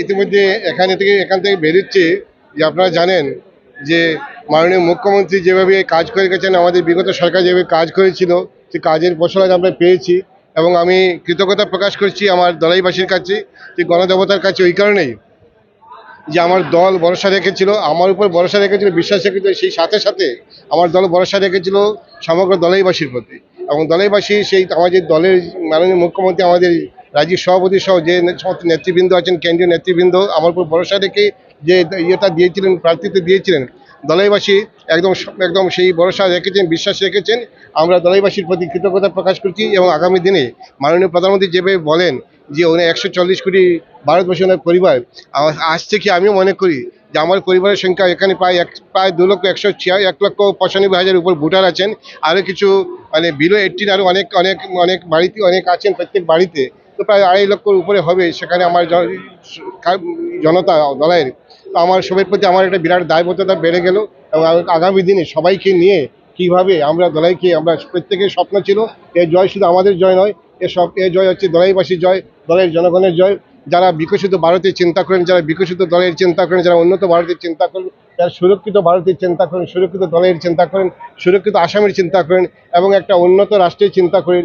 ইতিমধ্যে এখান থেকে বেরোচ্ছি যে আপনারা জানেন যে মাননীয় মুখ্যমন্ত্রী যেভাবে কাজ করে গেছেন, আমাদের বিগত সরকার যেভাবে কাজ করেছিল সেই কাজের ফসল আজ আমরা পেয়েছি। এবং আমি কৃতজ্ঞতা প্রকাশ করছি আমার দলাইবাসীর কাছে, যে গণদেবতার কাছে, ওই কারণেই যে আমার দল ভরসা রেখেছিল, আমার উপর ভরসা রেখেছিল, বিশ্বাস রেখেছিল, সেই সাথে সাথে আমার দল ভরসা রেখেছিল সমগ্র দলাইবাসীর প্রতি। এবং দলাইবাসী সেই আমাদের দলের মাননীয় মুখ্যমন্ত্রী, আমাদের রাজ্যের সভাপতি সহ যে সমস্ত নেতৃবৃন্দ আছেন, কেন্দ্রীয় নেতৃবৃন্দ আমার উপর ভরসা রেখে যে ইয়েটা দিয়েছিলেন, প্রার্থিত্ব দিয়েছিলেন, দলাইবাসী একদম একদম সেই ভরসা রেখেছেন, বিশ্বাস রেখেছেন। আমরা দলাইবাসীর প্রতি কৃতজ্ঞতা প্রকাশ করছি এবং আগামী দিনে মাননীয় প্রধানমন্ত্রী যেভাবে বলেন যে উনি 140 কোটি ভারতবর্ষী ওনার পরিবার, আজ থেকে আমিও মনে করি যে আমার পরিবারের সংখ্যা এখানে প্রায় 2,195,000 উপর ভোটার আছেন। আরও কিছু মানে বিলো 18 আরও অনেক অনেক অনেক বাড়িতে অনেক আছেন, প্রত্যেক বাড়িতে তো প্রায় 2.5 লক্ষর উপরে হবে। সেখানে আমার জনতা দলের, তো আমার সবের প্রতি আমার একটা বিরাট দায়বদ্ধতা বেড়ে গেল। এবং আগামী দিনে সবাইকে নিয়ে কিভাবে আমরা দলাইকে, আমরা প্রত্যেকের স্বপ্ন ছিল এ জয় শুধু আমাদের জয় নয়, এ জয় হচ্ছে দলাইবাসীর জয়, দলের জনগণের জয়। যারা বিকশিত ভারতের চিন্তা করেন, যারা বিকশিত দলের চিন্তা করেন, যারা উন্নত ভারতের চিন্তা করেন, যারা সুরক্ষিত ভারতের চিন্তা করেন, সুরক্ষিত দলের চিন্তা করেন, সুরক্ষিত আসামের চিন্তা করেন এবং একটা উন্নত রাষ্ট্রের চিন্তা করেন,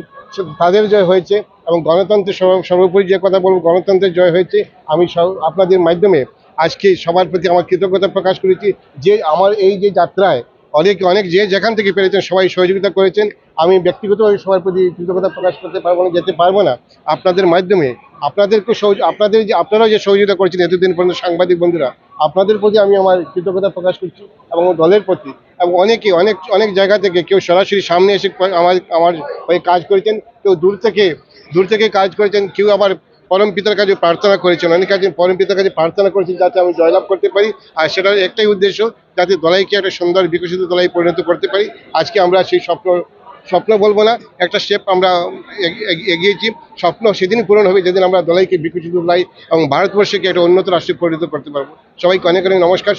তাদের জয় হয়েছে। এবং গণতন্ত্রের সর্বোপরি যে কথা বলবো, গণতন্ত্রের জয় হয়েছে। আমি আপনাদের মাধ্যমে আজকে সবার প্রতি আমার কৃতজ্ঞতা প্রকাশ করেছি যে আমার এই যে যাত্রায় অনেক অনেক যে যেখান থেকে পেরেছেন সবাই সহযোগিতা করেছেন। আমি ব্যক্তিগতভাবে সবার প্রতি কৃতজ্ঞতা প্রকাশ করতে পারবো না, যেতে পারবো না। আপনাদের মাধ্যমে আপনাদেরকে আপনারাও যে সহযোগিতা করেছেন এতদিন পর্যন্ত, সাংবাদিক বন্ধুরা, আপনাদের প্রতি আমি আমার কৃতজ্ঞতা প্রকাশ করছি এবং দলের প্রতি। এবং অনেকে অনেক অনেক জায়গা থেকে, কেউ সরাসরি সামনে এসে আমার হয়ে কাজ করেছেন, কেউ দূর থেকে কাজ করেছেন, কেউ আবার পরম পিতার কাছে প্রার্থনা করেছেন, অনেকে আছেন পরম পিতার কাছে প্রার্থনা করেছেন যাতে আমি জয়লাভ করতে পারি। আর সেটার একটাই উদ্দেশ্য, যাতে দলাইকে একটা সুন্দর বিকশিত দলাই পরিণত করতে পারি। আজকে আমরা সেই স্বপ্ন বলবো না, একটা স্টেপ আমরা এগিয়েছি। স্বপ্ন সেদিন পূরণ হবে যেদিন আমরা দলাইকে বিকশিত দলাই এবং ভারতবর্ষকে একটা উন্নত রাষ্ট্রে পরিণত করতে পারবো। সবাইকে অনেক অনেক নমস্কার।